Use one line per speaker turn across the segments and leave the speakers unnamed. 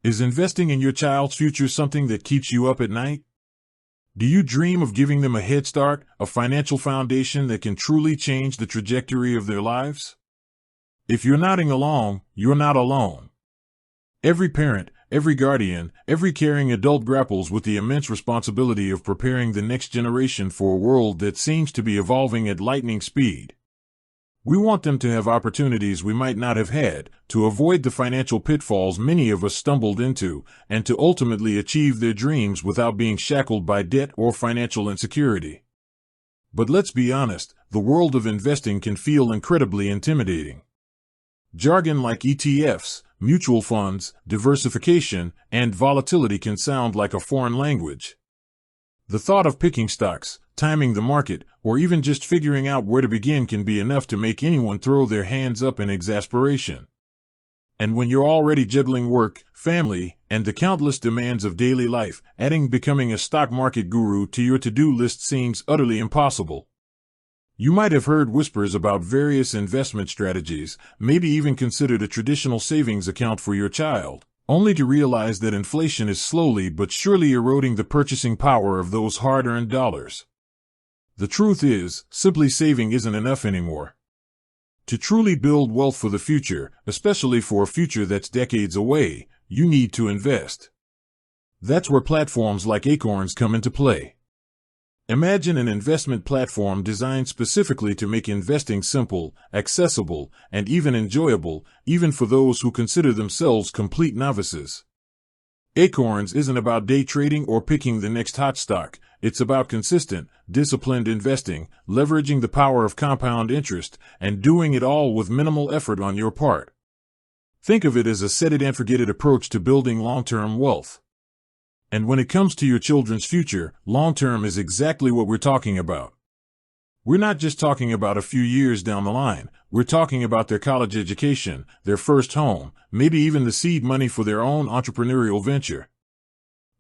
Is investing in your child's future something that keeps you up at night? Do you dream of giving them a head start, a financial foundation that can truly change the trajectory of their lives? If you're nodding along, you're not alone. Every parent, every guardian, every caring adult grapples with the immense responsibility of preparing the next generation for a world that seems to be evolving at lightning speed. We want them to have opportunities we might not have had, to avoid the financial pitfalls many of us stumbled into, and to ultimately achieve their dreams without being shackled by debt or financial insecurity. But let's be honest, the world of investing can feel incredibly intimidating. Jargon like ETFs, mutual funds, diversification, and volatility can sound like a foreign language. The thought of picking stocks, timing the market, or even just figuring out where to begin can be enough to make anyone throw their hands up in exasperation. And when you're already juggling work, family, and the countless demands of daily life, adding becoming a stock market guru to your to-do list seems utterly impossible. You might have heard whispers about various investment strategies, maybe even considered a traditional savings account for your child, only to realize that inflation is slowly but surely eroding the purchasing power of those hard-earned dollars. The truth is, simply saving isn't enough anymore. To truly build wealth for the future, especially for a future that's decades away, you need to invest. That's where platforms like Acorns come into play. Imagine an investment platform designed specifically to make investing simple, accessible, and even enjoyable, even for those who consider themselves complete novices. Acorns isn't about day trading or picking the next hot stock. It's about consistent, disciplined investing, leveraging the power of compound interest, and doing it all with minimal effort on your part. Think of it as a set-it-and-forget-it approach to building long-term wealth. And when it comes to your children's future, long-term is exactly what we're talking about. We're not just talking about a few years down the line. We're talking about their college education, their first home, maybe even the seed money for their own entrepreneurial venture.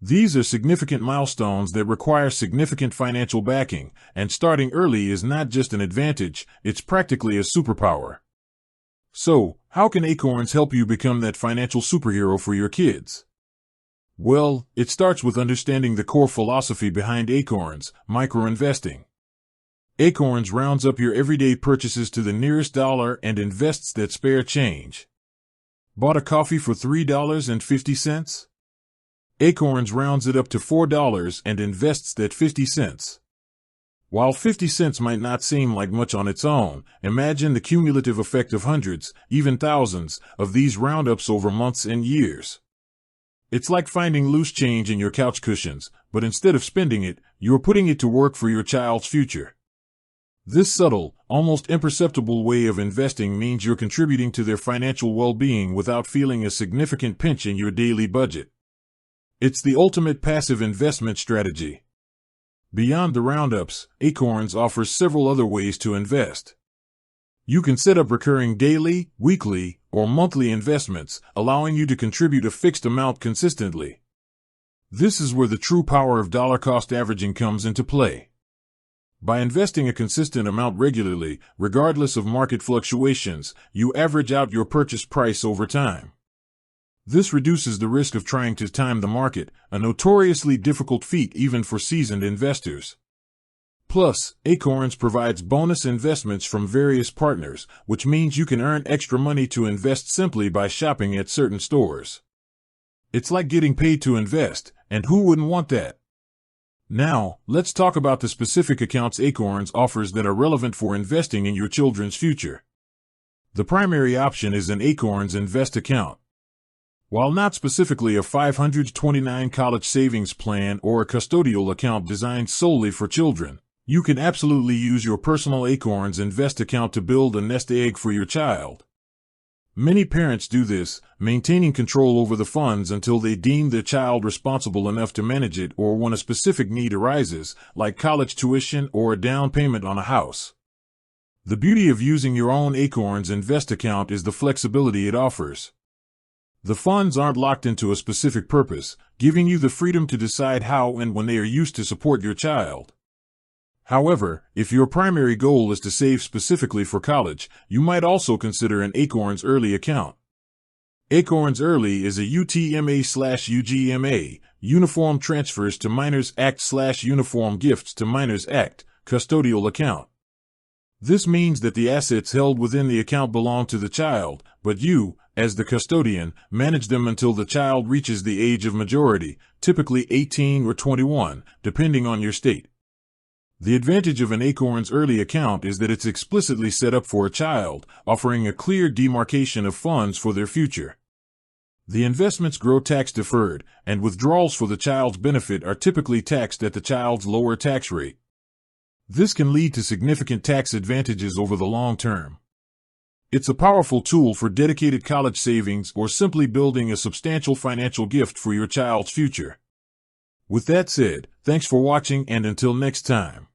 These are significant milestones that require significant financial backing, and starting early is not just an advantage, it's practically a superpower. So, how can Acorns help you become that financial superhero for your kids? Well, it starts with understanding the core philosophy behind Acorns, microinvesting. Acorns rounds up your everyday purchases to the nearest dollar and invests that spare change. Bought a coffee for $3.50? Acorns rounds it up to $4 and invests that 50 cents. While 50 cents might not seem like much on its own, imagine the cumulative effect of hundreds, even thousands, of these roundups over months and years. It's like finding loose change in your couch cushions, but instead of spending it, you're putting it to work for your child's future. This subtle, almost imperceptible way of investing means you're contributing to their financial well-being without feeling a significant pinch in your daily budget. It's the ultimate passive investment strategy. Beyond the roundups, Acorns offers several other ways to invest. You can set up recurring daily, weekly, or monthly investments, allowing you to contribute a fixed amount consistently. This is where the true power of dollar-cost averaging comes into play. By investing a consistent amount regularly, regardless of market fluctuations, you average out your purchase price over time. This reduces the risk of trying to time the market, a notoriously difficult feat even for seasoned investors. Plus, Acorns provides bonus investments from various partners, which means you can earn extra money to invest simply by shopping at certain stores. It's like getting paid to invest, and who wouldn't want that? Now, let's talk about the specific accounts Acorns offers that are relevant for investing in your children's future. The primary option is an Acorns Invest account. While not specifically a 529 college savings plan or a custodial account designed solely for children, you can absolutely use your personal Acorns Invest account to build a nest egg for your child. Many parents do this, maintaining control over the funds until they deem their child responsible enough to manage it or when a specific need arises, like college tuition or a down payment on a house. The beauty of using your own Acorns Invest account is the flexibility it offers. The funds aren't locked into a specific purpose, giving you the freedom to decide how and when they are used to support your child. However, if your primary goal is to save specifically for college, you might also consider an Acorns Early account. Acorns Early is a UTMA/UGMA, Uniform Transfers to Minors Act/Uniform Gifts to Minors Act, custodial account. This means that the assets held within the account belong to the child, but you, as the custodian, manage them until the child reaches the age of majority, typically 18 or 21, depending on your state. The advantage of an Acorns Early account is that it's explicitly set up for a child, offering a clear demarcation of funds for their future. The investments grow tax-deferred, and withdrawals for the child's benefit are typically taxed at the child's lower tax rate. This can lead to significant tax advantages over the long term. It's a powerful tool for dedicated college savings or simply building a substantial financial gift for your child's future. With that said, thanks for watching, and until next time.